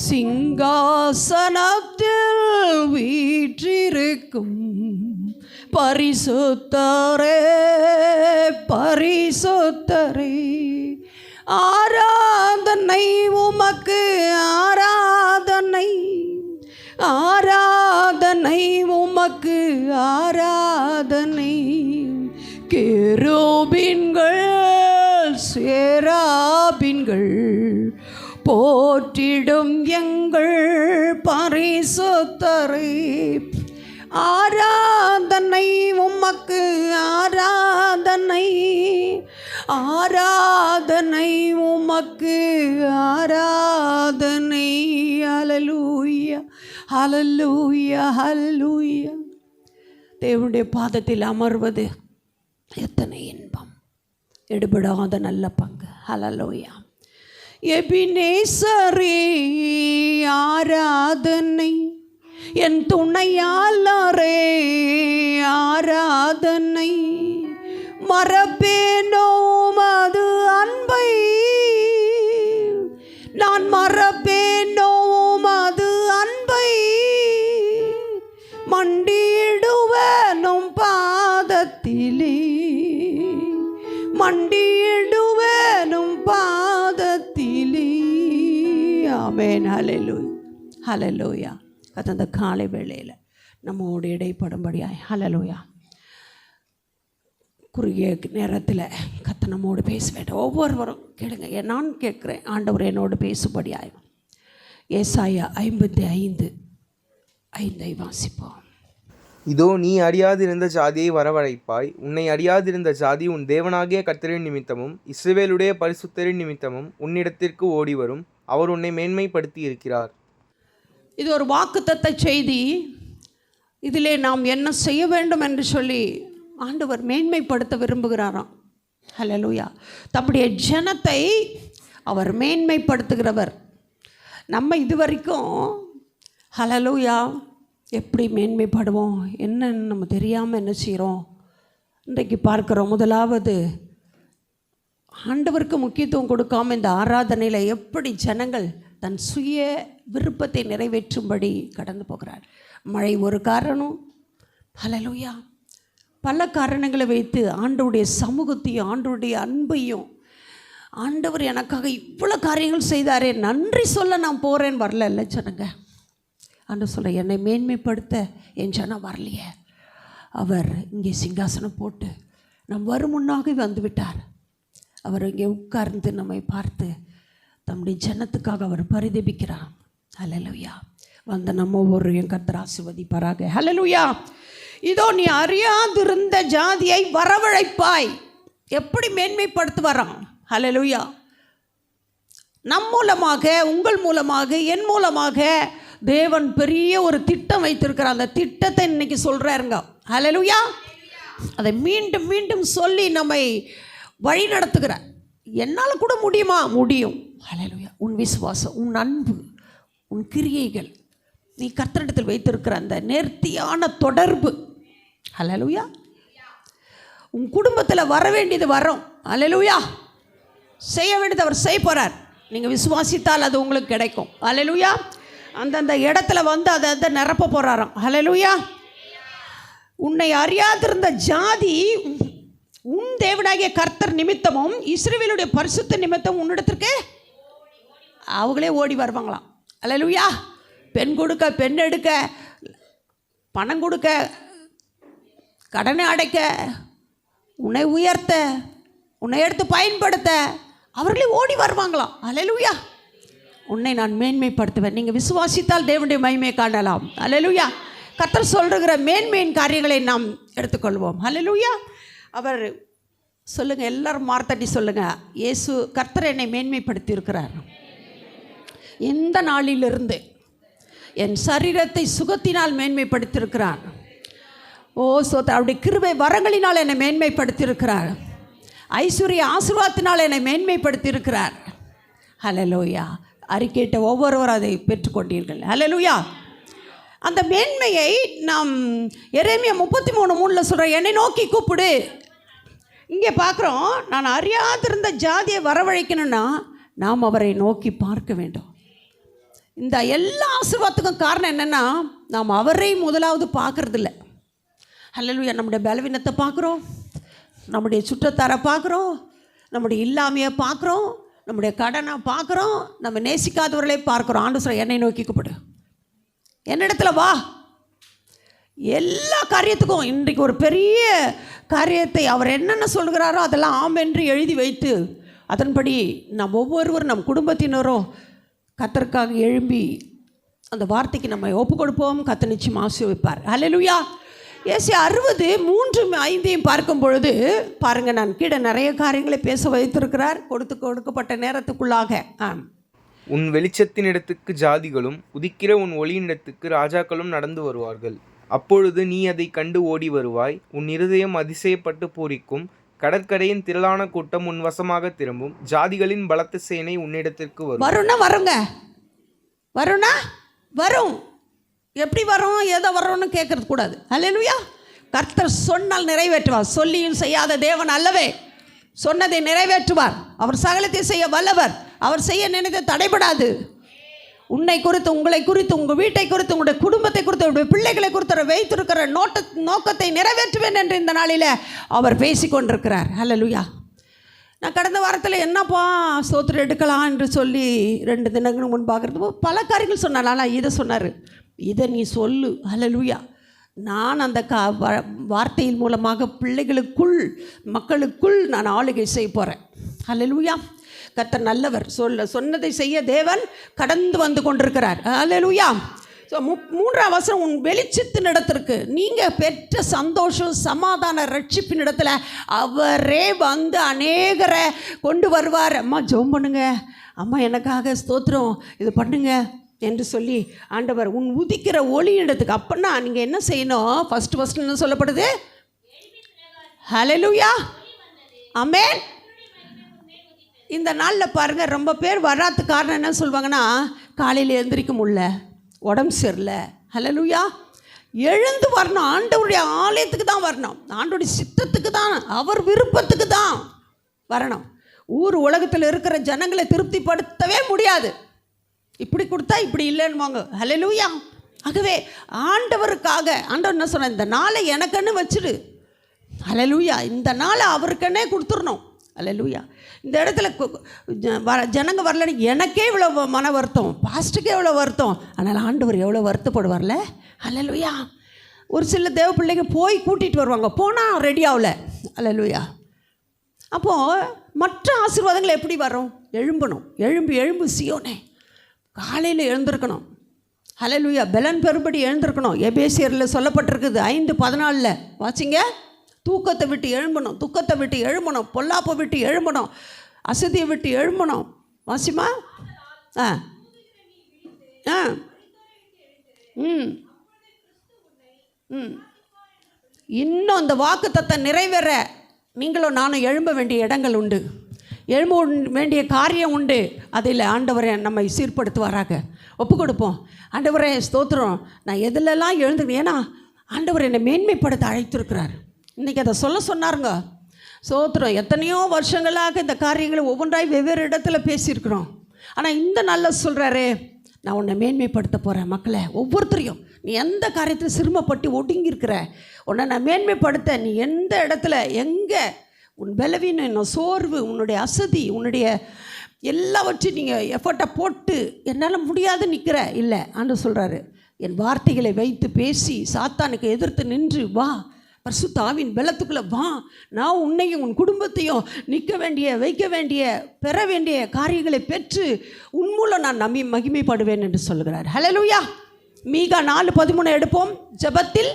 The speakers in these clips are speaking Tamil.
சிங்காசனத்தில் வீற்றிருக்கும் பரிசுத்தரே பரிசுத்தரே, ஆராதனை உமக்கு ஆராதனை, ஆராதனை உமக்கு ஆராதனை. கேருபீன்கள் சேராபீன்கள் போற்றிடும் எங்கள் பரிசுத்தரே, ஆராதனை உமக்கு ஆராதனை, ஆராதனை உமக்கு ஆராதனை. ஹல்லேலூயா ஹல்லேலூயா ஹல்லேலூயா. தேவனுடைய பாதத்தில் அமர்வது எத்தனை இன்பம், எடுபடாத நல்ல பங்கு. ஹல்லேலூயா. எபினேசரே ஆராதனை, என் துணையாளரே ஆராதனை, மறப்பேனோ அது அன்பை, நான் மறப்பேனோ அது அன்பை, மண்டியிடுவேனும் பாதத்திலே, மண்டியிடுவேனும் பாதத்திலே. ஆமென். ஹல்லேலூயா ஹல்லேலூயா. அந்த காலை வேளையில் நம்மோடு இடைப்படும்படியாய் ஹல்லேலூயா குறுகிய நேரத்தில் கத்த நம்மோடு பேச வேண்டும். ஒவ்வொருவரும் கேளுங்க, நான் கேட்குறேன், ஆண்டவர் என்னோடு பேசும்படியாய். ஏசாயா 55:5 வாசிப்போம். இதோ நீ அறியாதிருந்த ஜாதியை வரவழைப்பாய், உன்னை அறியாதிருந்த ஜாதி உன் தேவனாகிய கர்த்தரின் நிமித்தமும் இஸ்ரவேலுடைய பரிசுத்தரின் நிமித்தமும் உன்னிடத்திற்கு ஓடி வரும், அவர் உன்னை மேன்மைப்படுத்தி இருக்கிறார். இது ஒரு வாக்குத்தத்த செய்தி. இதிலே நாம் என்ன செய்ய வேண்டும் என்று சொல்லி ஆண்டவர் மேன்மைப்படுத்த விரும்புகிறாராம். ஹல்லேலூயா. தம்முடைய ஜனத்தை அவர் மேன்மைப்படுத்துகிறவர். நம்ம இதுவரைக்கும் ஹல்லேலூயா எப்படி மேன்மைப்படுவோம் என்னன்னு நம்ம தெரியாமல் என்ன செய்கிறோம். இன்றைக்கு பார்க்குறோம். முதலாவது, ஆண்டவருக்கு முக்கியத்துவம் கொடுக்காமல் இந்த ஆராதனையில் எப்படி ஜனங்கள் தன் சுய விருப்பத்தை நிறைவேற்றும்படி கடந்து போகிறார். மழை ஒரு காரணம். ஹல்லேலூயா. பல காரணங்களை வைத்து ஆண்டவருடைய சமூகத்தையும் ஆண்டவருடைய அன்பையும், ஆண்டவர் எனக்காக இவ்வளோ காரியங்கள் செய்தாரே, நன்றி சொல்ல நான் போகிறேன் வரல இல்லை ஜனங்க. ஆண்டவர் சொல்ல, என்னை மேன்மைப்படுத்த என் ஜனம் வரலையே. அவர் இங்கே சிங்காசனம் போட்டு நம் வரும் முன்னாக வந்து விட்டார். அவர் இங்கே உட்கார்ந்து நம்மை பார்த்து தம்முடைய ஜனத்துக்காக அவர் பரிதபிக்கிறார். ஹல்லேலூயா. வந்த நம்ம ஒவ்வொருவரையும் கர்த்தர் ஆசீர்வதிப்பாராக. ஹல்லேலூயா. இதோ நீ அறியாதிருந்த ஜாதியை வரவழைப்பாய். எப்படி மேன்மைப்படுத்துவாராம். ஹல்லேலூயா. நம் மூலமாக, உங்கள் மூலமாக, என் மூலமாக தேவன் பெரிய ஒரு திட்டம் வைத்திருக்கிறார். அந்த திட்டத்தை இன்னைக்கு சொல்கிறாருங்க. ஹல்லேலூயா. அதை மீண்டும் மீண்டும் சொல்லி நம்மை வழி நடத்துகிறார். என்னால் கூட முடியுமா? முடியும். ஹல்லேலூயா. உன் விசுவாசம், உன் அன்பு, உன் கிரியைகள், நீ கர்த்தரிடத்தில் வைத்திருக்கிற அந்த நேர்த்தியான தொடர்பு. ஹல்லேலூயா. உன் குடும்பத்தில் வர வேண்டியது வரும். ஹல்லேலூயா. செய்ய வேண்டியது அவர் செய்ய போகிறார். நீங்கள் விசுவாசித்தால் அது உங்களுக்கு கிடைக்கும். ஹல்லேலூயா. அந்தந்த இடத்துல வந்து அதை நிரப்ப போகிறாராம். ஹல்லேலூயா. உன்னை அறியாதிருந்த ஜாதி உன் தேவனாகிய கர்த்தர் நிமித்தமும் இஸ்ரவேலுடைய பரிசுத்த நிமித்தம் உன்னிடத்திற்கு அவங்களே ஓடி வருவாங்களாம். ஹல்லேலூயா. பெண் கொடுக்க, பெண் எடுக்க, பணம் கொடுக்க, கடனை அடைக்க, உன்னை உயர்த்த, உன்னை எடுத்து பயன்படுத்த அவர்களே ஓடி வருவாங்களாம். ஹல்லேலூயா. உன்னை நான் மேன்மைப்படுத்துவேன். நீங்கள் விசுவாசித்தால் தேவனுடைய மகிமையை காணலாம். ஹல்லேலூயா. கர்த்தர் சொல்கிற மேன்மையின் காரியங்களை நாம் எடுத்துக்கொள்வோம். ஹல்லேலூயா. அவர் சொல்லுங்கள், எல்லாரும் மார்த்தட்டி சொல்லுங்கள், இயேசு கர்த்தர் என்னை மேன்மைப்படுத்தி இருக்கிறார். இந்த நாளிலிருந்து என் சரீரத்தை சுகத்தினால் மேன்மைப்படுத்தியிருக்கிறார். ஓ சோத்த அவருடைய கிருபை வரங்களினால் என்னை மேன்மைப்படுத்தியிருக்கிறார். ஐஸ்வர்ய ஆசீர்வாதத்தினால் என்னை மேன்மைப்படுத்தியிருக்கிறார். ஹல்லேலூயா. அறிக்கையிட்ட ஒவ்வொருவரும் அதை பெற்றுக்கொண்டீர்கள். ஹல்லேலூயா. அந்த மேன்மையை நாம் எரேமியா 33:3 சொல்கிறேன், என்னை நோக்கி கூப்பிடு. இங்கே பார்க்குறோம், நான் அறியாதிருந்த ஜாதியை வரவழைக்கணும்னா நாம் அவரை நோக்கி பார்க்க வேண்டும். இந்த எல்லா ஆசீர்வாதத்துக்கும் காரணம் என்னென்னா, நாம் அவரை முதலாவது பார்க்கறதில்ல. ஹல்லேலூயா. நம்முடைய பலவீனத்தை பார்க்குறோம், நம்முடைய சுற்றத்தாரை பார்க்குறோம், நம்முடைய இல்லாமையை பார்க்குறோம், நம்முடைய கடனை பார்க்குறோம், நம்ம நேசிக்காதவர்களே பார்க்குறோம். ஆண்டவர் சொல்றார், என்னை நோக்கி கூப்பிடு, என்னிடத்துல வா. எல்லா காரியத்துக்கும் இன்றைக்கு ஒரு பெரிய காரியத்தை அவர் என்னென்ன சொல்கிறாரோ அதெல்லாம் ஆம் என்று எழுதி வைத்து அதன்படி நாம் ஒவ்வொருவரும் நம் குடும்பத்தினரும் கர்த்தருக்காக எழும்பி அந்த வார்த்தைக்கு நம்ம ஒப்பு கொடுப்போம். கர்த்தர் நிச்சயம் ஆசீர்வதிப்பார். ஹல்லேலூயா. ஏசாயா 60:3-5 பார்க்கும் பொழுது பாருங்கள், நான் கீழே நிறைய காரியங்களை பேச வைத்திருக்கிறார் கொடுக்கப்பட்ட நேரத்துக்குள்ளாக. உன் வெளிச்சத்தினிடத்துக்கு ஜாதிகளும் உதிக்கிற உன் ஒளியினிடத்துக்கு ராஜாக்களும் நடந்து வருவார்கள். அப்பொழுது நீ அதை கண்டு ஓடி வருவாய். உன் இருதயம் அதிசயப்பட்டு பூரிக்கும். கடற்கரையின் திரளான கூட்டம் உன் வசமாக திரும்பும். ஜாதிகளின் பலத்த சேனை உன்னிடத்திற்கு வரும். வரும்னா வரும். எப்படி வரும், ஏதோ வரும்னு கேட்கறது கூடாது. ஹல்லேலூயா. கர்த்தர் சொன்னால் நிறைவேற்றுவார். சொல்லியும் செய்யாத தேவன் அல்லவே. சொன்னதை நிறைவேற்றுவார். அவர் சகலத்தை செய்ய வல்லவர். அவர் செய்ய நினைத்த தடைபடாது. உன்னை குறித்து, உங்களை குறித்து, உங்கள் வீட்டை குறித்து, உங்களுடைய குடும்பத்தை குறித்து, உங்களுடைய பிள்ளைகளை குறித்து வைத்திருக்கிற நோக்கத்தை நிறைவேற்றுவேன் என்று இந்த நாளில் அவர் பேசிக்கொண்டிருக்கிறார். ஹல்லேலூயா. நான் கடந்த வாரத்தில் என்னப்பா ஸ்தோத்திரம் எடுக்கலாம் என்று சொல்லி 2 தினங்களுக்கு முன்பாகிறது பல காரியங்கள் சொன்னார். ஆனால் இதை சொன்னார், இதை நீ சொல்லு. ஹல்லேலூயா. நான் அந்த வார்த்தையின் மூலமாக பிள்ளைகளுக்குள், மக்களுக்குள் நான் ஆளுகை செய்ய போகிறேன். ஹல்லேலூயா. கர்த்தர் நல்லவர். சொன்னதை செய்ய தேவன் கடந்து வந்து கொண்டிருக்கிறார். ஹல்லேலூயா. ஸோ 3ஆம் வசனம், உன் வெளிச்சத்தின் இடத்திற்கு நீங்கள் பெற்ற சந்தோஷம், சமாதான ரட்சிப்பின் இடத்துல அவரே வந்து அநேகரை கொண்டு வருவார். அம்மா ஜெபம் பண்ணுங்க, அம்மா எனக்காக ஸ்தோத்திரம் இது பண்ணுங்க என்று சொல்லி ஆண்டவர் உன் உதிக்கிற ஒளி இடத்துக்கு. அப்படின்னா நீங்கள் என்ன செய்யணும்? ஃபஸ்ட்டு என்ன சொல்லப்படுது? ஹல்லேலூயா. ஆமென். இந்த நாளில் பாருங்கள், ரொம்ப பேர் வராதுக்கு காரணம் என்ன சொல்லுவாங்கன்னா, காலையில் எழுந்திரிக்க முடியல, உடம்பு சரியில்லை. ஹல்லேலூயா. எழுந்து வரணும். ஆண்டவருடைய ஆலயத்துக்கு தான் வரணும். ஆண்டவருடைய சித்தத்துக்கு தான், அவர் விருப்பத்துக்கு தான் வரணும். உலகத்தில் இருக்கிற ஜனங்களை திருப்திப்படுத்தவே முடியாது. இப்படி கொடுத்தா இப்படி இல்லைன்னுவாங்க. ஹல்லேலூயா. ஆகவே ஆண்டவருக்காக ஆண்டவர் என்ன சொன்ன, இந்த நாளை எனக்குன்னு வச்சுடு. ஹல்லேலூயா. இந்த நாளை அவருக்கன்னே கொடுத்துடணும். ஹல்லேலூயா. இந்த இடத்துல ஜனங்க வரலன்னு எனக்கே இவ்வளோ மன வருத்தம், பாஸ்ட்டுக்கே எவ்வளோ வருத்தம். ஆனால் ஆண்டவர் எவ்வளோ வருத்தப்படுவார்ல. ஹல்லேலூயா. ஒரு சில தேவ பிள்ளைங்க போய் கூட்டிகிட்டு வருவாங்க, போனால் ரெடி ஆகல. ஹல்லேலூயா. அப்போது மற்ற ஆசீர்வாதங்கள் எப்படி வரும்? எழும்பணும். எழும்பு சியோனே. காலையில் எழுந்திருக்கணும். ஹல்லேலூயா. பலன் பெறும்படி எழுந்திருக்கணும். எபேசியரில் சொல்லப்பட்டிருக்குது 5:14 வாசிங்க. தூக்கத்தை விட்டு எழும்பணும், துக்கத்தை விட்டு எழும்பணும், பொல்லாப்பை விட்டு எழும்பணும், அசதியை விட்டு எழும்பணும். வாசிமா. இன்னும் அந்த வாக்குத்தத்தை நிறைவேற நீங்களும் நானும் எழும்ப வேண்டிய இடங்கள் உண்டு, எழும்ப வேண்டிய காரியம் உண்டு. அதில் ஆண்டவரை நம்மை சீர்படுத்துவாராக. ஒப்பு கொடுப்போம். ஆண்டவரே ஸ்தோத்திரம், நான் எதிலெல்லாம் எழுந்துக்கிறேன். ஏன்னா ஆண்டவர் என்னை மேன்மைப்படுத்த அழைத்திருக்கிறார். இன்றைக்கி அதை சொன்னாருங்க. ஸ்தோத்திரம். எத்தனையோ வருஷங்களாக இந்த காரியங்களை ஒவ்வொன்றாய் வெவ்வேறு இடத்துல பேசியிருக்கிறோம். ஆனால் இந்த நல்ல சொல்கிறாரே, நான் உன்னை மேன்மைப்படுத்த போகிறேன். மக்களை ஒவ்வொருத்தரையும் நீ எந்த காரியத்தில் சிறுமப்பட்டு ஒடுங்கியிருக்கிற, உன்னை நான் மேன்மைப்படுத்த. நீ எந்த இடத்துல எங்கே உன் பலவீனம், இன்னும் சோர்வு, உன்னுடைய அசதி, உன்னுடைய எல்லாவற்றையும் நீங்கள் எஃபர்ட்டை போட்டு என்னால் முடியாது நிற்கிற இல்லை. ஆண்டவர் சொல்கிறாரு, என் வார்த்தைகளை வைத்து பேசி சாத்தானுக்கு எதிர்த்து நின்று வா, பரிசுத்த ஆவியின் பலத்துக்குள்ளே வா. நான் உன்னையும் உன் குடும்பத்தையும் நிற்க வேண்டிய, வைக்க வேண்டிய, பெற வேண்டிய காரியங்களை பெற்று உன் மூலம் நான் மகிமைப்படுவேன் என்று சொல்கிறார். ஹல்லேலூயா. மீகா 4:13 எடுப்போம். ஜெபத்தில்,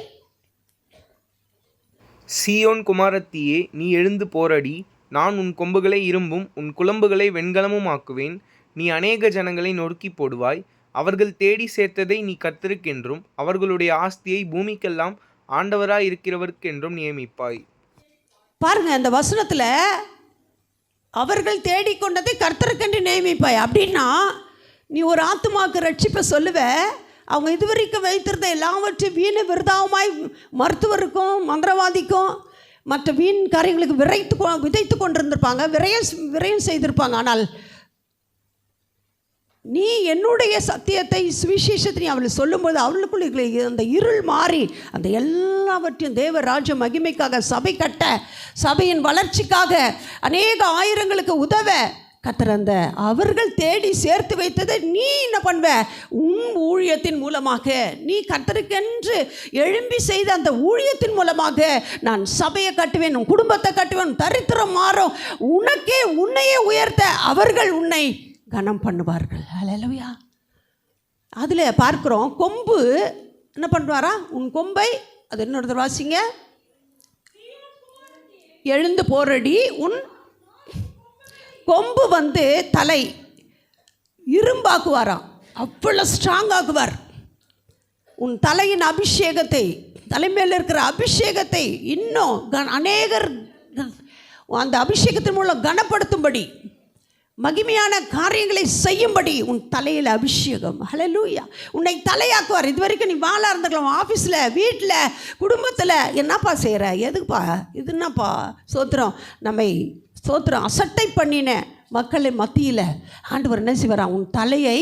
சீயோன் குமாரத்தியே, நீ எழுந்து போரடி. நான் உன் கொம்புகளை இரும்பும் உன் குளம்புகளை வெண்கலமும் ஆக்குவேன். நீ அநேக ஜனங்களை நொறுக்கி போடுவாய். அவர்கள் தேடி சேர்த்ததை நீ கர்த்தருக்கென்றும் அவர்களுடைய ஆஸ்தியை பூமிக்கெல்லாம் ஆண்டவராய் இருக்கிறவருக்கென்றும் நியமிப்பாய். பாருங்க, அந்த வசனத்தில் அவர்கள் தேடிக்கொண்டதை கர்த்தருக்கென்று நியமிப்பாய். அப்படின்னா நீ ஒரு ஆத்துமாவுக்கு ரட்சிப்பை சொல்லுவ. அவங்க இதுவரைக்கும் வைத்திருந்த எல்லாவற்றையும் வீண விருதாவுமாய் மருத்துவருக்கும் மந்திரவாதிக்கும் மற்ற வீண் காரியங்களுக்கு விதைத்து கொண்டிருந்திருப்பாங்க, விரயம் செய்திருப்பாங்க. ஆனால் நீ என்னுடைய சத்தியத்தை சுவிசேஷத்தை நீ அவளுக்கு சொல்லும்போது அவளுக்குள்ள இருக்கிற அந்த இருள் மாறி அந்த எல்லாவற்றையும் தேவ ராஜ்ய மகிமைக்காக சபை கட்ட, சபையின் வளர்ச்சிக்காக, அநேக ஆயிரங்களுக்கு உதவ கர்த்தர் அந்த அவர்கள் தேடி சேர்த்து வைத்ததை நீ என்ன பண்ணுவ? உன் ஊழியத்தின் மூலமாக, நீ கர்த்தருக்கென்று எழும்பி செய்த அந்த ஊழியத்தின் மூலமாக நான் சபையை கட்டுவேன், உன் குடும்பத்தை கட்டுவேன், தரித்திரம் மாறும், உனக்கே உன்னையே உயர்த்த அவர்கள் உன்னை கனம் பண்ணுவார்கள். ஹல்லேலூயா. அதில் பார்க்குறோம், கொம்பு என்ன பண்ணுவாரா? உன் கொம்பை, அது இன்னொருத்தர் வாசிங்க, எழுந்து போரடி, உன் கொம்பு தலை இரும்பாக்குவாராம், அவ்வளோ ஸ்ட்ராங் ஆக்குவார். உன் தலையின் அபிஷேகத்தை, தலைமையில் இருக்கிற அபிஷேகத்தை இன்னும் அநேகர் அந்த அபிஷேகத்தின் மூலம் கனப்படுத்தும்படி, மகிமையான காரியங்களை செய்யும்படி உன் தலையில் அபிஷேகம். ஹல்லேலூயா. உன்னை தலையாக்குவார். இது வரைக்கும் நீ வாழா இருந்துக்கலாம், ஆஃபீஸில், வீட்டில், குடும்பத்தில். என்னப்பா செய்கிற? எதுக்குப்பா இது? என்னப்பா ஸ்தோத்திரம், நம்மை ஸ்தோத்திரம் அசட்டை பண்ணின மக்களின் மத்தியில் ஆண்டவர் என்ன செய்வாராம்? உன் தலையை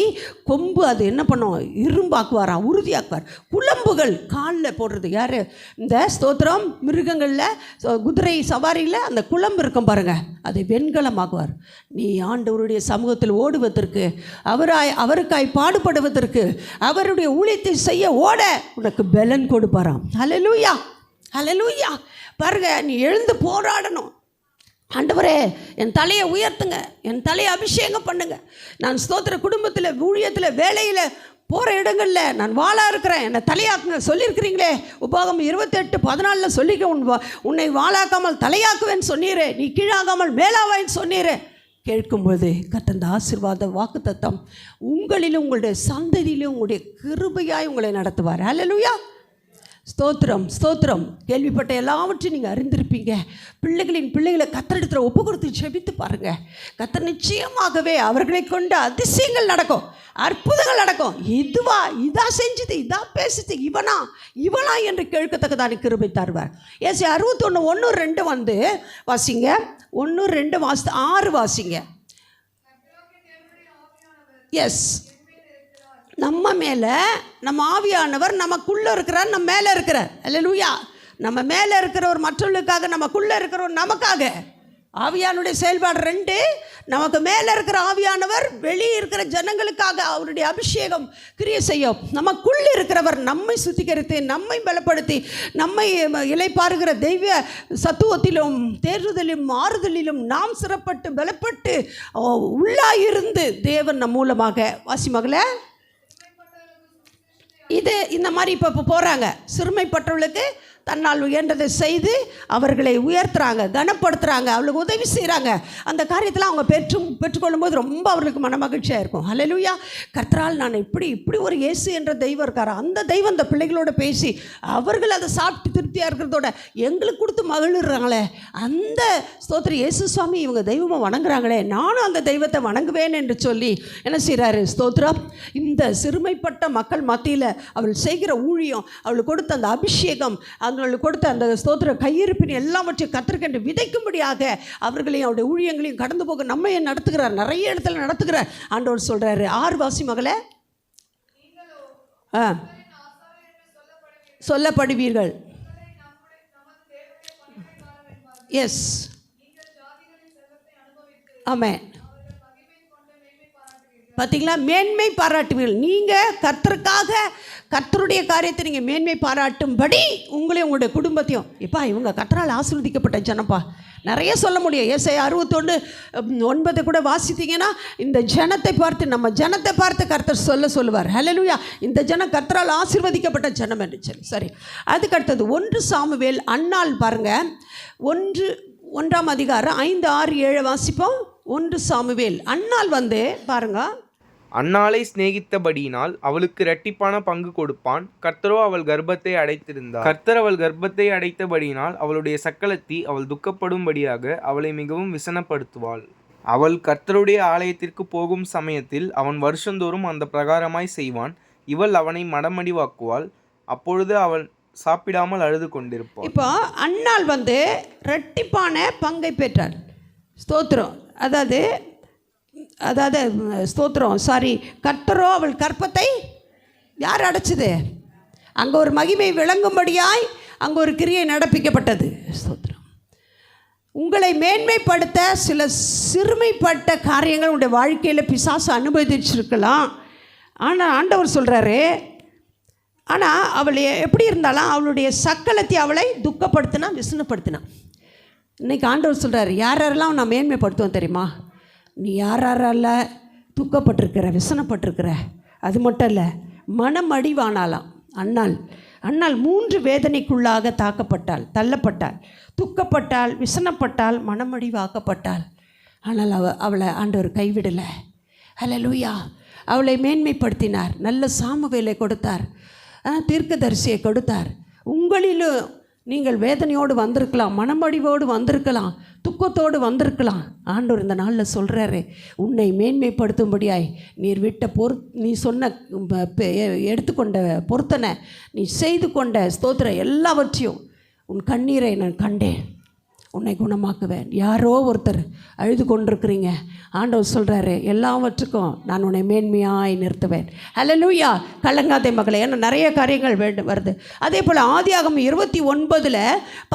கொம்பு அது என்ன பண்ணும்? இரும்பாக்குவாராம், உறுதியாக்குவார். குழம்புகள் காலில் போடுறது யார்? இந்த ஸ்தோத்திரம் மிருகங்களில், குதிரை சவாரியில் அந்த குழம்பு இருக்கும் பாருங்கள், அதை வெண்கலமாக்குவார். நீ ஆண்டவருடைய சமூகத்தில் ஓடுவதற்கு, அவருக்காய் பாடுபடுவதற்கு, அவருடைய ஊழியத்தை செய்ய ஓட உனக்கு பலன் கொடுப்பாராம். ஹல்லேலூயா, ஹல்லேலூயா. பாருங்க, நீ எழுந்து போராடணும். ஆண்டவரே, என் தலையை உயர்த்துங்க, என் தலையை அபிஷேகம் பண்ணுங்க. நான் ஸ்தோத்திர குடும்பத்தில், ஊழியத்தில், வேலையில், போகிற இடங்களில் நான் வாழா இருக்கிறேன், என்னை தலையாக்குங்க சொல்லியிருக்கிறீங்களே. உபாகம் 28:14 சொல்லிக்க, உன்னை வாழாக்காமல் தலையாக்குவேன்னு சொன்னீரே, நீ கீழாகாமல் மேலாவாயின்னு சொன்னீரே. கேட்கும்போது கர்த்தர் ஆசீர்வாத வாக்குத்தத்தம் உங்களிலும் உங்களுடைய சந்ததியிலும் உங்களுடைய கிருபையாய் உங்களை நடத்துவார். ஹல்லேலூயா. ஸ்தோத்திரம், ஸ்தோத்திரம். கேள்விப்பட்ட எல்லாவற்றையும் நீங்கள் அறிந்திருப்பீங்க. பிள்ளைகளை கர்த்தரிடத்துல ஒப்பு கொடுத்து செபித்து பாருங்கள். கர்த்தர் நிச்சயமாகவே அவர்களை கொண்டு அதிசயங்கள் நடக்கும், அற்புதங்கள் நடக்கும். இதுவா, இதா செஞ்சது, இதா பேசுது, இவனா என்று கேட்கத்தக்கதான கிருபை தருவார். ஏசி 61:1-2 வாசிங்க. 1-2 வாசி, 6 வாசிங்க. எஸ், நம்ம மேலே நம்ம ஆவியானவர் நமக்குள்ளே இருக்கிறார், நம்ம மேலே இருக்கிறார். அல்லேலூயா. நம்ம மேலே இருக்கிறவர் மற்றவர்களுக்காக, நமக்குள்ளே இருக்கிறவர் நமக்காக. ஆவியானுடைய செயல்பாடு 2. நமக்கு மேலே இருக்கிற ஆவியானவர் வெளியே இருக்கிற ஜனங்களுக்காக அவருடைய அபிஷேகம் கிரியை செய்யும். நமக்குள்ளே இருக்கிறவர் நம்மை சுத்திகரித்து, நம்மை பலப்படுத்தி, நம்மை இளைப்பாறுகிற தெய்வ சத்துவத்திலும், தேர்தலிலும், மாறுதலிலும் நாம் சிறப்பட்டு பலப்பட்டு உள்ளாயிருந்து தேவன் நம் மூலமாக, வாசி மகளே, இது இந்த மாதிரி இப்போ போகிறாங்க. சிறுமைப்பட்டவர்களுக்கு தன்னால் உயர்ந்ததை செய்து அவர்களை உயர்த்துறாங்க, கனப்படுத்துகிறாங்க, அவளுக்கு உதவி செய்கிறாங்க. அந்த காரியத்தில் அவங்க பெற்றுக்கொள்ளும்போது ரொம்ப அவர்களுக்கு மனமகிழ்ச்சியாக இருக்கும். ஹல்லேலூயா. கர்த்தரால் நான் இப்படி ஒரு இயேசு என்ற தெய்வம் இருக்கார், அந்த தெய்வம் அந்த பிள்ளைகளோட பேசி அவர்கள் அதை சாப்பிட்டு திருப்தியாக இருக்கிறதோட எங்களுக்கு கொடுத்து மகிழ்றாங்களே, அந்த ஸ்தோத்திர இயேசு சுவாமி இவங்க தெய்வமாக வணங்குறாங்களே, நானும் அந்த தெய்வத்தை வணங்குவேன் என்று சொல்லி என்ன செய்கிறாரு? ஸ்தோத்திரம். இந்த சிறுமைப்பட்ட மக்கள் மத்தியில் அவள் செய்கிற ஊழியம், அவளுக்கு கொடுத்த அந்த அபிஷேகம், அவர்களுக்கு கொடுத்த அந்த ஸ்தோத்திர கையிருப்பின் எல்லாவற்றையும் கர்த்தருக்கென்று விதைக்கும்படியாக அவர்களையும் அவருடைய ஊழியங்களையும் கடந்து போக நம்ம நடத்துகிறார், நிறைய இடத்துல நடத்துகிறார். ஆண்டவர் சொல்கிறாரு. 6 வாசி மகளே. சொல்லப்படுவீர்கள். எஸ், ஆமென். பார்த்தீங்களா? மேன்மை பாராட்டுவீர்கள். நீங்கள் கர்த்தருக்காக, கர்த்தருடைய காரியத்தை நீங்கள் மேன்மை பாராட்டும்படி உங்களையும் உங்களுடைய குடும்பத்தையும், எப்பா இவங்க கர்த்தரால் ஆசீர்வதிக்கப்பட்ட ஜனப்பா, நிறைய சொல்ல முடியும். ஏசாயா 61:9 கூட வாசித்தீங்கன்னா இந்த ஜனத்தை பார்த்து, நம்ம ஜனத்தை பார்த்து கர்த்தர் சொல்லுவார். ஹல்லேலூயா. இந்த ஜனம் கர்த்தரால் ஆசீர்வதிக்கப்பட்ட ஜனம் என்று சொல்லி. சரி, அதுக்கு அடுத்தது 1 சாமுவேல். அன்னாள் பாருங்கள், 1ஆம் அதிகாரம் 5, 6, 7 வாசிப்போம். 1 சாமுவேல். அன்னாள் பாருங்க, அன்னாளை சிநேகித்தபடியினால் அவளுக்கு இரட்டிப்பான பங்கு கொடுப்பான். கர்த்தரோ அவள் கர்ப்பத்தை அடைத்திருந்தார். கர்த்தர் அவள் கர்ப்பத்தை அடைத்தபடியினால் அவளுடைய சக்களத்தி அவள் துக்கப்படும்படியாக அவளை மிகவும் விசனப்படுத்துவாள். அவள் கர்த்தருடைய ஆலயத்திற்கு போகும் சமயத்தில் அவன் வருஷந்தோறும் அந்த பிரகாரமாய் செய்வான். இவள் அவனை மடமடிவாக்குவாள். அப்பொழுது அவன் சாப்பிடாமல் அழுது கொண்டிருப்பாள். இப்போ அன்னாள் இரட்டிப்பான பங்கை பெற்றாள். ஸ்தோத்திரம். அதாவது அதாவது ஸ்தோத்திரம் கர்த்தரோ அவள் கற்பத்தை யார் அடைச்சது? அங்கே ஒரு மகிமை விளங்கும்படியாய் அங்கே ஒரு கிரியை நடப்பிக்கப்பட்டது. ஸ்தோத்திரம். உங்களை மேன்மைப்படுத்த சில சிறுமைப்பட்ட காரியங்கள் உங்களுடைய வாழ்க்கையில் பிசாசு அனுபவிச்சிருக்கலாம். ஆனால் ஆண்டவர் சொல்கிறாரு, ஆனால் அவள் எப்படி இருந்தாலும் அவளுடைய சக்கலத்தை அவளை துக்கப்படுத்தினா, விசனப்படுத்தினான். இன்றைக்கி ஆண்டவர் சொல்கிறார், யாரெல்லாம் நான் மேன்மைப்படுத்துவேன் தெரியுமா? நீ யாரால துக்கப்பட்டிருக்கிற, விசனப்பட்டிருக்கிற. அது மட்டும் இல்லை, மனமடிவானாலாம். அன்னாள் 3 வேதனைக்குள்ளாக தாக்கப்பட்டாள், தள்ளப்பட்டாள், துக்கப்பட்டாள், விசனப்பட்டாள், மனமடிவாக்கப்பட்டாள். ஆனால் அவளை ஆண்டவர் கைவிடலை. ஹல்லேலூயா. அவளை மேன்மைப்படுத்தினார். நல்ல சாமுவேலை கொடுத்தார், தீர்க்கதரிசியை கொடுத்தார். உங்களிலும் நீங்கள் வேதனையோடு வந்திருக்கலாம், மனமடிவோடு வந்திருக்கலாம், துக்கத்தோடு வந்திருக்கலாம். ஆண்டவர் இந்த நாளில் சொல்கிறாரு, உன்னை மேன்மைப்படுத்தும்படியாய் நீ சொன்ன எடுத்துக்கொண்ட பொருத்தனை, நீ செய்து கொண்ட ஸ்தோத்திரம் எல்லாவற்றையும், உன் கண்ணீரை நான் கண்டேன், உன்னை குணமாக்குவேன். யாரோ ஒருத்தர் அழுது கொண்டிருக்கிறீங்க. ஆண்டவர் சொல்கிறாரு, எல்லாவற்றுக்கும் நான் உன்னை மேன்மையாய் நிறுத்துவேன். ஹல்லேலூயா. கலங்காதே மகளே. ஏன்னா நிறைய காரியங்கள் வருது. அதே போல் ஆதியாகமம் 29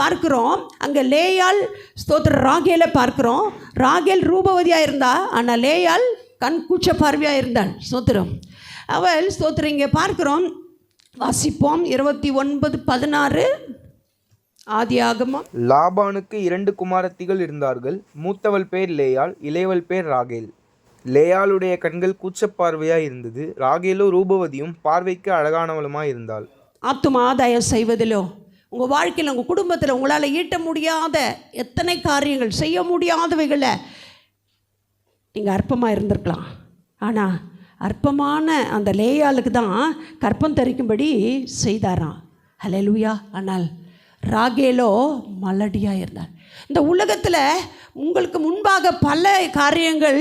பார்க்குறோம். அங்கே லேயாள் ராகேலை பார்க்குறோம். ராகேல் ரூபவதியாக இருந்தா, ஆனால் லேயாள் கண் கூச்ச பார்வையாக இருந்தாள். ஸ்தோத்திரம். அவள் ஸ்தோத்திரம் இங்கே பார்க்குறோம். வாசிப்போம். 29:16 ஆதியாகமம். லாபானுக்கு 2 குமாரத்திகள் இருந்தார்கள். மூத்தவள் பேர் லேயாள், இளையவள் பேர் ராகேல். லேயாளுடைய கண்கள் கூச்சப்பார்வையாய் இருந்தது. ராகேலோ ரூபவதியும் பார்வைக்கு அழகானவளுமாய் இருந்தாள். ஆத்தும ஆதாயம் செய்வதிலோ, உங்கள் வாழ்க்கையில், உங்கள் குடும்பத்தில் உங்களால் ஈட்ட முடியாத எத்தனை காரியங்கள், செய்ய முடியாதவைகளை நீங்கள் அற்பமாக இருந்திருக்கலாம். ஆனால் அற்பமான அந்த லேயாளுக்கு தான் கற்பம் தரிக்கும்படி செய்தாராம். ஹல்லேலூயா. ஆனால் ராகேலோ மலடியாக இருந்தார். இந்த உலகத்தில் உங்களுக்கு முன்பாக பல காரியங்கள்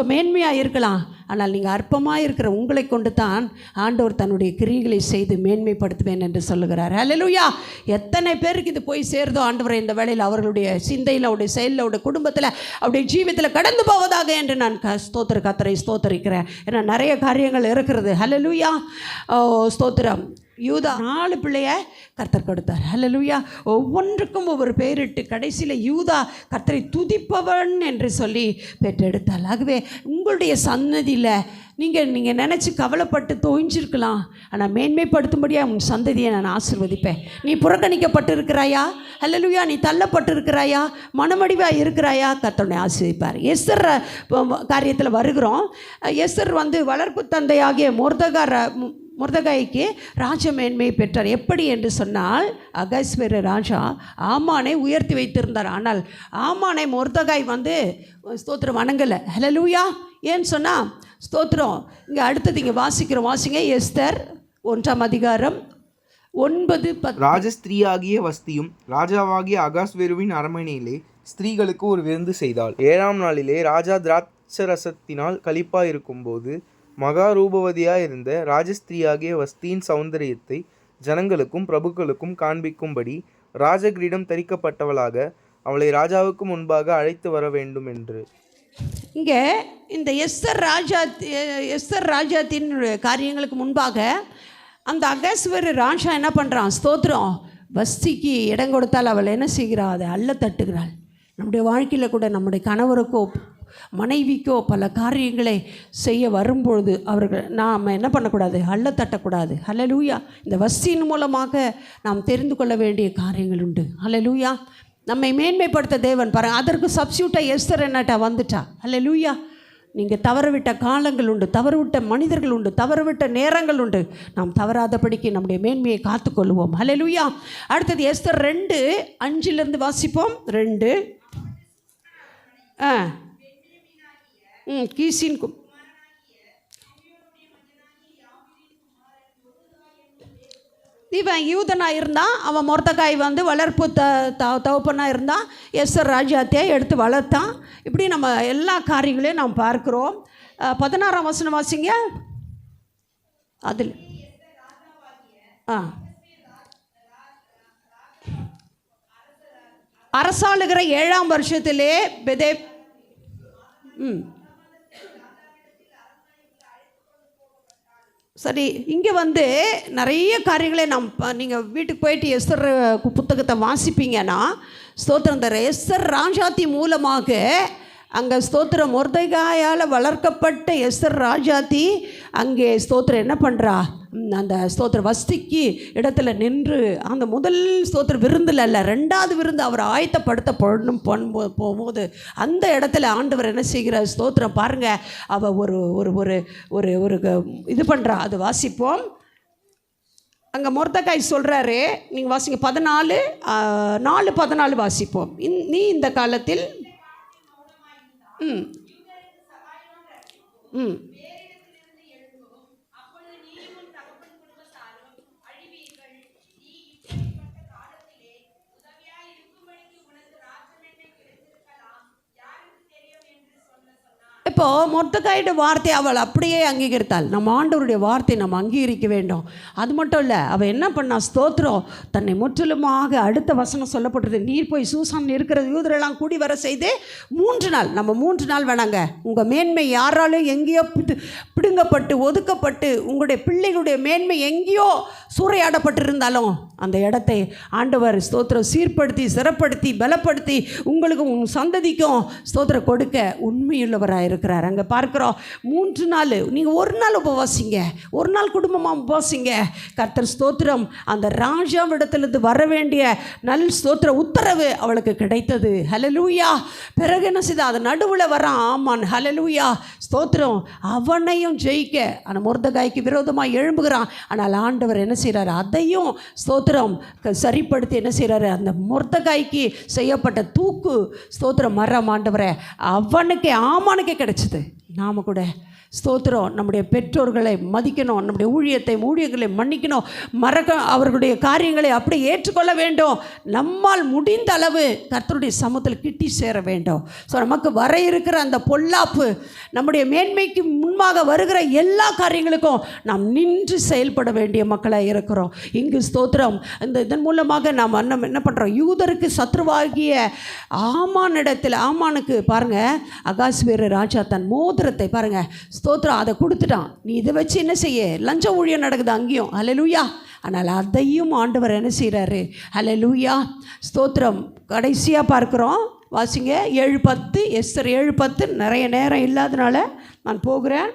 மேன்மையாக இருக்கலாம். ஆனால் நீங்கள் அற்பமாக இருக்கிற உங்களை கொண்டு தான் ஆண்டவர் தன்னுடைய கிரியைகளை செய்து மேன்மைப்படுத்துவேன் என்று சொல்லுகிறார். ஹல்லேலூயா. எத்தனை பேருக்கு இது போய் சேருதோ ஆண்டவரை இந்த வேளையில் அவர்களுடைய சிந்தையில், அவருடைய செயலில், அவருடைய குடும்பத்தில், அவருடைய ஜீவியத்தில் கடந்து போவதாக என்று நான் கத்தரை ஸ்தோத்தரிக்கிறேன். ஏன்னா நிறைய காரியங்கள் இருக்கிறது. ஹல்லேலூயா. ஸ்தோத்திரம். யூதா 4 பிள்ளைய கர்த்தர் கொடுத்தார். ஹல்லேலூயா. ஒவ்வொன்றுக்கும் ஒவ்வொரு பெயரிட்டு கடைசியில் யூதா கர்த்தரை துதிப்பவன் என்று சொல்லி பெற்றெடுத்தாள். ஆகவே உங்களுடைய சன்னதியில் நீங்கள் நினச்சி கவலைப்பட்டு தோய்ஞ்சிருக்கலாம். ஆனால் மேன்மைப்படுத்தும்படியாக உன் சந்ததியை நான் ஆசீர்வதிப்பேன். நீ புறக்கணிக்கப்பட்டு இருக்கிறாயா? ஹல்லேலூயா. நீ தள்ளப்பட்டு இருக்கிறாயா? மனமடிவாக இருக்கிறாயா? கர்த்தரை ஆசீர்வதிப்பார். எஸ்தர் காரியத்தில் வருகிறோம். எஸ்தர் வளர்ப்பு தந்தையாகிய மொர்தெகாய்க்கு ராஜ மேன்மையை பெற்றார். எப்படி என்று சொன்னால், அகஸ்வேரு ராஜா ஆமானை உயர்த்தி வைத்திருந்தார். ஆனால் ஆமானை மொர்தெகாய் ஸ்தோத்திரம் வணங்கலை. ஹல்லேலூயா. ஏன்னு சொன்னால் ஸ்தோத்திரம். இங்கே அடுத்தது இங்கே வாசிங்க. எஸ்தர் 1ஆம் அதிகாரம் 9-10. ராஜஸ்திரீயாகிய வஸ்தியும் ராஜாவாகிய அகாஸ்வேருவின் அரண்மனையிலே ஸ்திரீகளுக்கு ஒரு விருந்து செய்தாள். 7ஆம் நாளிலே ராஜா திராட்சரசத்தினால் களிப்பாயிருக்கும்போது மகா ரூபவதியாக இருந்த ராஜஸ்திரீயாகிய வஸ்தியின் சௌந்தரியத்தை ஜனங்களுக்கும் பிரபுக்களுக்கும் காண்பிக்கும்படி ராஜகிரீடம் தரிக்கப்பட்டவளாக அவளை ராஜாவுக்கு முன்பாக அழைத்து வர வேண்டும் என்று. இங்கே இந்த எஸ்தர் ராஜாத்தின் காரியங்களுக்கு முன்பாக அந்த அகஸ்வேரு ராஜா என்ன பண்ணுறான்? ஸ்தோத்திரம். வஸ்திக்கு இடம் கொடுத்தால் அவள் என்ன செய்கிறாள்? அதை அள்ள தட்டுகிறாள். நம்முடைய வாழ்க்கையில் கூட நம்முடைய கணவருக்கோ மனைவிக்கோ பல காரியங்களை செய்ய வரும்பொழுது நாம் என்ன பண்ணக்கூடாது? அள்ள தட்டக்கூடாது. ஹல்லேலூயா. இந்த வஸ்தியின் மூலமாக நாம் தெரிந்து கொள்ள வேண்டிய காரியங்கள் உண்டு. ஹல்லேலூயா. நம்மை மேன்மைப்படுத்த தேவன் பாருங்கள், அதற்கு சப்ஸ்டியூட்டாக எஸ்தர் என்னட்டா வந்துட்டா. ஹல்லேலூயா. நீங்கள் தவறவிட்ட காலங்கள் உண்டு, தவறுவிட்ட மனிதர்கள் உண்டு, தவறுவிட்ட நேரங்கள் உண்டு. நாம் தவறாதபடிக்கு நம்முடைய மேன்மையை காத்துக்கொள்வோம். ஹல்லேலூயா. அடுத்தது எஸ்தர் 2:5 வாசிப்போம். 2 கீசின் இவன் யூதனாக இருந்தான். அவன் மொர்தெகாய் வளர்ப்பு தகப்பனாக இருந்தான். எஸ்தர் ராஜாத்தையே எடுத்து வளர்த்தான். இப்படி நம்ம எல்லா காரியங்களையும் நாம் பார்க்குறோம். 16ஆம் வசனம் வாசிங்க. அதில் அரசாளுகிற 7ஆம் வருஷத்திலே சரி, இங்கே வந்து நிறைய காரியங்களை நீங்கள் வீட்டுக்கு போயிட்டு எஸ்தர் புத்தகத்தை வாசிப்பீங்கன்னா ஸ்தோத்திரம், இந்த எஸ்தர் ராஜாத்தி மூலமாக அங்கே ஸ்தோத்திரம் மொர்தெகாயால் வளர்க்கப்பட்ட எஸ்தர் ராஜாத்தி அங்கே ஸ்தோத்திரம் என்ன பண்ணுறா, அந்த ஸ்தோத்திர வஸ்திக்கு இடத்துல நின்று அந்த முதல் ஸ்தோத்திர விருந்தில் அல்ல, ரெண்டாவது விருந்து அவர் ஆயத்தப்படுத்த போகும்போது அந்த இடத்துல ஆண்டவர் என்ன செய்கிறார், ஸ்தோத்திரம் பாருங்கள், அவள் ஒரு ஒரு ஒரு ஒரு ஒரு இது பண்ணுறா. அது வாசிப்போம். அங்கே மொர்தெகாய் சொல்கிறாரு, நீங்கள் வாசிங்க 14 வாசிப்போம். நீ இந்த காலத்தில் ம் ம் இப்போது மொர்தெகாயோட வார்த்தை அவள் அப்படியே அங்கீகரித்தாள். நம்ம ஆண்டவருடைய வார்த்தை நம்ம அங்கீகரிக்க வேண்டும். அது மட்டும் இல்லை, அவள் என்ன பண்ணா, ஸ்தோத்திரம் தன்னை முற்றிலுமாக அடுத்த வசனம் சொல்லப்பட்டது, நீர் போய் சூசான் இருக்கிற யூதரெல்லாம் கூடி வர செய்து 3 நாள், நம்ம 3 நாள் வேணாங்க, உங்கள் மேன்மை யாராலும் எங்கேயோ பிடுங்கப்பட்டு ஒதுக்கப்பட்டு உங்களுடைய பிள்ளைகளுடைய மேன்மை எங்கேயோ சூறையாடப்பட்டிருந்தாலும் அந்த இடத்தை ஆண்டவர் ஸ்தோத்திரம் சீர்படுத்தி சிறப்படுத்தி பலப்படுத்தி உங்களுக்கு உன் சந்ததிக்கும் ஸ்தோத்திரம் கொடுக்க உண்மையுள்ளவராக இருக்கிறார். அங்கே பார்க்குறோம் 3 நாள், நீங்கள் ஒரு நாள் உபவாசிங்க, ஒரு நாள் குடும்பமாக உபவாசிங்க. கர்த்தர் ஸ்தோத்திரம் அந்த ராஜாவிடத்திலிருந்து வர வேண்டிய நல் ஸ்தோத்திர உத்தரவு அவளுக்கு கிடைத்தது. ஹல்லேலூயா. பிறகு என்ன செய்த, அது நடுவில் வரான் ஆமான். ஹல்லேலூயா ஸ்தோத்திரம். அவனையும் ஜெயிக்க அந்த மொர்தெகாய்க்கு விரோதமாக எழும்புகிறான். ஆனால் ஆண்டவர் என்ன செய்கிறார், அதையும் ஸ்தோத்திரம் சரிப்படுத்தி என்ன செய்கிறாரு, அந்த மொர்தெகாய்க்கு செய்யப்பட்ட தூக்கு ஸ்தோத்திரம் மரம் ஆண்டவரை அவனுக்கே ஆமானுக்கே கிடைச்சிது. நாம் கூட ஸ்தோத்திரம் நம்முடைய பெற்றோர்களை மதிக்கணும், நம்முடைய ஊழியர்களை மன்னிக்கணும், அவர்களுடைய காரியங்களை அப்படி ஏற்றுக்கொள்ள வேண்டும். நம்மால் முடிந்த அளவு கர்த்தருடைய சமூகத்தில் கிட்டி சேர வேண்டும். ஸோ நமக்கு வர இருக்கிற அந்த பொல்லாப்பு, நம்முடைய மேன்மைக்கு முன்பாக வருகிற எல்லா காரியங்களுக்கும் நாம் நின்று செயல்பட வேண்டிய மக்களாக இருக்கிறோம். இங்கு ஸ்தோத்திரம் இதன் மூலமாக நாம் என்ன பண்ணுறோம், யூதருக்கு சத்ருவாகிய ஆமானுக்கு பாருங்கள், அகாஸ்வேரு ராஜா தன் மோதிரத்தை பாருங்கள் ஸ்தோத்திரம் அதை கொடுத்துட்டான். நீ இதை வச்சு என்ன செய்ய, லஞ்ச ஊழியம் நடக்குது அங்கேயும். ஹல்லேலூயா. ஆனால் அதையும் ஆண்டவர் என்ன செய்கிறாரு, ஹல்லேலூயா ஸ்தோத்திரம். கடைசியாக பார்க்குறோம், வாசிங்க 7:10, எஸ்தர் 7:10. நிறைய நேரம் இல்லாதனால நான் போகிறேன்.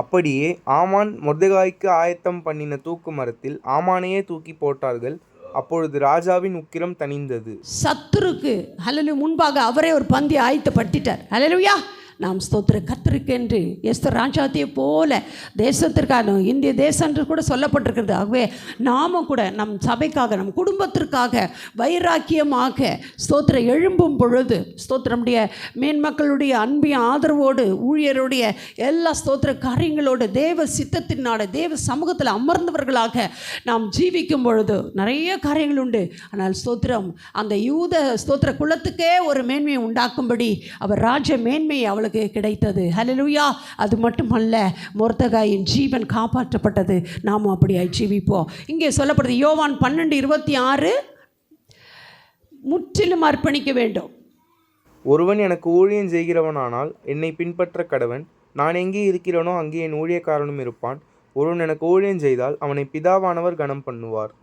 அப்படியே ஆமான் மொர்தெகாய்க்கு ஆயத்தம் பண்ணின தூக்கு மரத்தில் ஆமானையே தூக்கி போட்டார்கள். அப்பொழுது ராஜாவின் உக்கிரம் தணிந்தது. சத்துருக்கு ஹல்லேலூயா முன்பாக அவரே ஒரு பந்தி ஆயத்தப்படுத்திட்டார். ஹல்லேலூயா. நாம் ஸ்தோத்திர கர்த்தருக்கென்று எஸ்தர் ராஜாத்தியை போல தேசத்திற்காக, இந்திய தேசம் என்று கூட சொல்லப்பட்டிருக்கிறது. ஆகவே நாமும் கூட நம் சபைக்காக நம் குடும்பத்திற்காக வைராக்கியமாக ஸ்தோத்திர எழும்பும் பொழுது ஸ்தோத்திரமுடைய மேன்மக்களுடைய அன்பின் ஆதரவோடு ஊழியருடைய எல்லா ஸ்தோத்திர காரியங்களோடு தேவ சித்தத்தினால தேவ சமூகத்தில் அமர்ந்தவர்களாக நாம் ஜீவிக்கும் பொழுது நிறைய காரியங்கள் உண்டு. ஆனால் ஸ்தோத்திரம் அந்த யூத ஸ்தோத்திர குலத்துக்கே ஒரு மேன்மையை உண்டாக்கும்படி அவர் ராஜ மேன்மையை அவளுக்கு கிடைத்தது. ஹல்லேலூயா. அது மட்டுமல்ல, மொர்தெகாயின் ஜீவன் காப்பாற்றப்பட்டது. நாமும் அப்படியாய் ஜீவிப்போம். இங்கே சொல்லப்படுது யோவான் 12:26, முற்றிலும் அர்ப்பணிக்க வேண்டும். ஒருவன் எனக்கு ஊழியம் செய்கிறவனானால் என்னை பின்பற்ற கடவன். நான் எங்கே இருக்கிறேனோ அங்கே என் ஊழியக்காரனும் இருப்பான். ஒருவன் எனக்கு ஊழியம் செய்தால் அவனை பிதாவானவர் கனம் பண்ணுவார்.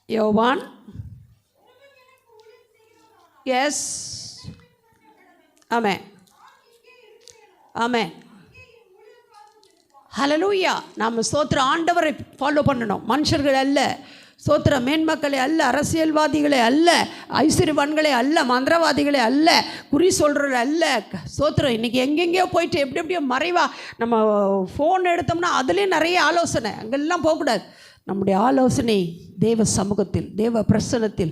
யோவான் எஸ் ஆமென் ஆமென். ஹல்லேலூயா. நாம் ஸ்தோத்திர ஆண்டவரை ஃபாலோ பண்ணணும், மனுஷர்கள் அல்ல. ஸ்தோத்திர மேன்மக்களை அல்ல, அரசியல்வாதிகளை அல்ல, ஐஸ்வர்யவான்களை அல்ல, மந்திரவாதிகளை அல்ல, குறி சொல்கிறவர்கள் அல்ல. ஸ்தோத்திரம் இன்றைக்கி எங்கெங்கேயோ போயிட்டு எப்படியோ மறைவா நம்ம ஃபோன் எடுத்தோம்னா அதுலேயே நிறைய ஆலோசனை, அங்கெல்லாம் போகக்கூடாது. நம்முடைய ஆலோசனை தேவ சமூகத்தில், தேவ பிரசனத்தில்,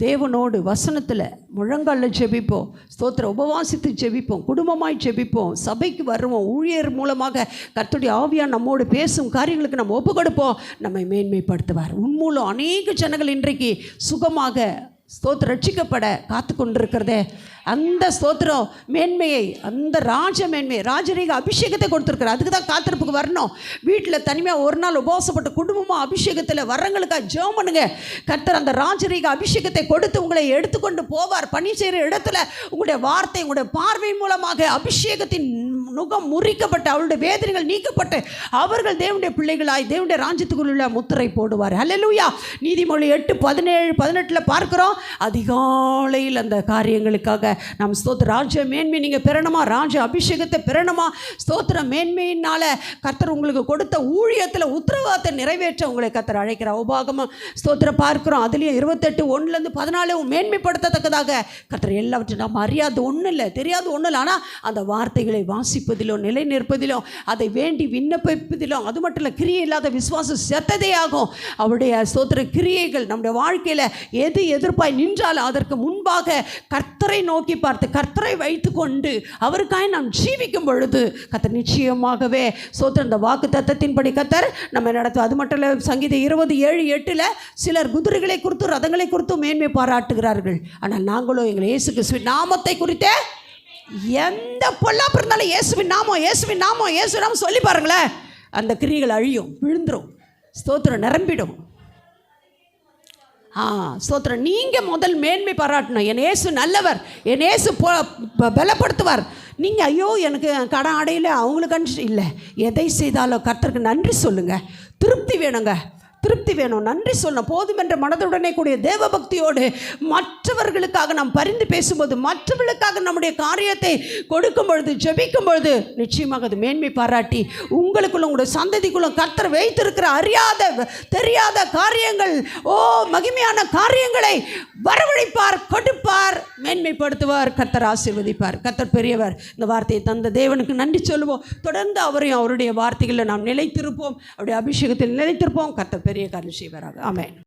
தேவனோடு வசனத்தில் முழங்காலில் ஜெபிப்போம். ஸ்தோத்திர உபவாசித்து ஜெபிப்போம், குடும்பமாய் ஜெபிப்போம், சபைக்கு வருவோம், ஊழியர் மூலமாக கர்த்தருடைய ஆவியார் நம்மோடு பேசும் காரியங்களுக்கு நம்ம ஒப்பு கொடுப்போம். நம்மை மேன்மைப்படுத்துவார். உன்மூலம் அநேக ஜனங்கள் இன்றைக்கு சுகமாக ஸ்தோத்திரம் ரட்சிக்கப்பட காத்து கொண்டிருக்கிறதே, அந்த ஸ்தோத்திரம் மேன்மையை, அந்த ராஜ மேன்மை, ராஜரீக அபிஷேகத்தை கொடுத்துருக்குறார். அதுக்கு தான் காத்திருப்புக்கு வரணும். வீட்டில் தனிமையாக ஒரு நாள் உபவாசப்பட்டு குடும்பமாக அபிஷேகத்தில் வரங்களுக்காக ஜெபம் பண்ணுங்க. கர்த்தர் அந்த ராஜரீக அபிஷேகத்தை கொடுத்து உங்களை எடுத்துக்கொண்டு போவார். பணி செய்கிற இடத்துல உங்களுடைய வார்த்தை, உங்களுடைய பார்வை மூலமாக அபிஷேகத்தின் நுகம் முறிக்கப்பட்டு அவருடைய வேதனைகள் நீக்கப்பட்டு அவர்கள் தேவனுடைய பிள்ளைகளாய் தேவனுடைய ராஜ்யத்துக்குள்ள முத்திரை போடுவார். ஹல்லேலூயா. நீதிமொழி 8:17-18 பார்க்கிறோம். அதிகாலையில் அந்த காரியங்களுக்காக நாம் ஸ்தோத்திர ராஜ மேன்மை நீங்கள் பெறணுமா, ராஜ அபிஷேகத்தை பெறணுமா, ஸ்தோத்திர மேன்மையினால் கர்த்தர் உங்களுக்கு கொடுத்த ஊழியத்தில் உத்தரவாதத்தை நிறைவேற்ற உங்களை கர்த்தர் அழைக்கிறார். உபாகமம் ஸ்தோத்திர பார்க்கிறோம். அதுலேயும் 28:1-14 மேன்மைப்படுத்தத்தக்கதாக கர்த்தர் எல்லாவற்றையும் நாம் அறியாத ஒன்றும் இல்லை, தெரியாத ஒன்றும் இல்லை. ஆனால் அந்த வார்த்தைகளை வாசிப்பதிலோ நிலை நிற்பதிலோ அதை வேண்டி விண்ணப்பிப்பதிலோ, அது மட்டும் இல்லை, கிரியை இல்லாத விசுவாசம் செத்ததே ஆகும். அவருடைய ஸ்தோத்திர கிரியைகள் நம்முடைய வாழ்க்கையில் எது எதிர்ப்பாய் நின்றாலும் அதற்கு முன்பாக கர்த்தரை நோக்கி பார்த்து கர்த்தரை வைத்து கொண்டு அவருக்காக நாம் ஜீவிக்கும் பொழுது கர்த்தர் நிச்சயமாகவே ஸ்தோத்திர இந்த வாக்கு தத்தத்தின்படி கர்த்தர் நம்ம நடத்தும். அது மட்டும் இல்லை, சங்கீதம் 27:8 சிலர் குதிரைகளை குறித்து ரதங்களை குறித்து மேன்மை பாராட்டுகிறார்கள். ஆனால் நாங்களும் எங்கள் இயேசு கிறிஸ்துவின் நாமத்தை குறித்தே எந்த பொல்லாப்பு இருந்தாலும் இயேசுவின் நாமம் இயேசுவின் நாமம் இயேசு நாமம் சொல்லி பாருங்களேன், அந்த கிரியைகள் அழியும், விழுந்துரும், ஸ்தோத்திரம் நிரம்பிடும். ஸ்தோத்திரம். நீங்கள் முதல் மேன்மை பாராட்டணும். என் இயேசு நல்லவர், என் இயேசு பலப்படுத்துவார். நீங்கள் ஐயோ எனக்கு கடன் அடையில அவங்களுக்கு இல்லை, எதை செய்தாலும் கர்த்தருக்கு நன்றி சொல்லுங்கள். திருப்தி வேணுங்க, திருப்தி வேணும், நன்றி சொல்லணும். போதும் என்ற மனதுடனே கூடிய தேவ பக்தியோடு மற்றவர்களுக்காக நாம் பரிந்து பேசும்போது, மற்றவர்களுக்காக நம்முடைய காரியத்தை கொடுக்கும் பொழுது, ஜெபிக்கும் பொழுது நிச்சயமாக அது மேன்மை பாராட்டி உங்களுக்குள்ள உங்களுடைய சந்ததிக்குள்ள கர்த்தர் வைத்திருக்கிற அறியாத தெரியாத காரியங்கள், மகிமையான காரியங்களை வரவழைப்பார், கொடுப்பார், மேன்மைப்படுத்துவார், கர்த்தர் ஆசீர்வதிப்பார். கர்த்தர் பெரியவர். இந்த வார்த்தையை தந்த தேவனுக்கு நன்றி சொல்லுவோம். தொடர்ந்து அவரையும் அவருடைய வார்த்தைகளில் நாம் நிலைத்திருப்போம், அவருடைய அபிஷேகத்தில் நிலைத்திருப்போம். கர்த்தர் பெரிய காரியம் செய்வாராக. ஆமென்.